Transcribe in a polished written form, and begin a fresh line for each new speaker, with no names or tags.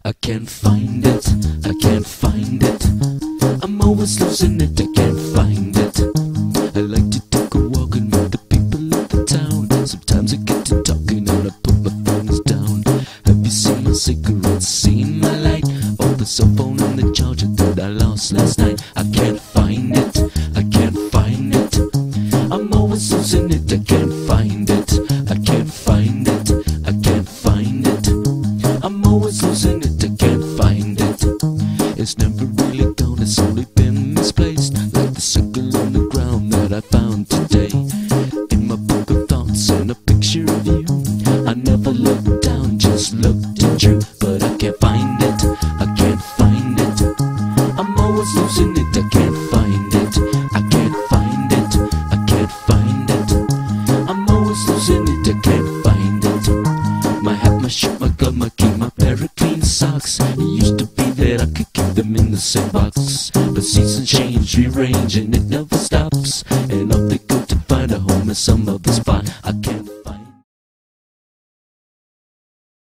I can't find it, I can't find it. I'm always losing it, I can't find it. I like to take a walk and meet the people of the town. Sometimes I get to talking and I put my phones down. Have you seen my cigarettes, seen my light? Or the cell phone and the charger that I lost last night? I can't find it, I can't find it. I'm always losing it, I can't find it. I can't find it, I can't find it. I'm always losing it, I can't find it. It's never really gone, it's only been misplaced. Like the circle on the ground that I found today. In my book of thoughts and a picture of you. I never looked down, just looked at you. But I can't find it, I can't find it. I'm always losing it, I can't find it. I can't find it, I can't find it. I'm always losing it, I can't find it. My hat, my shirt, my glove, my key, my pair of clean socks. It used to be that I could keep them in the same box. But seasons change, rearrange, and it never stops. And off they go to find a home in some other spot.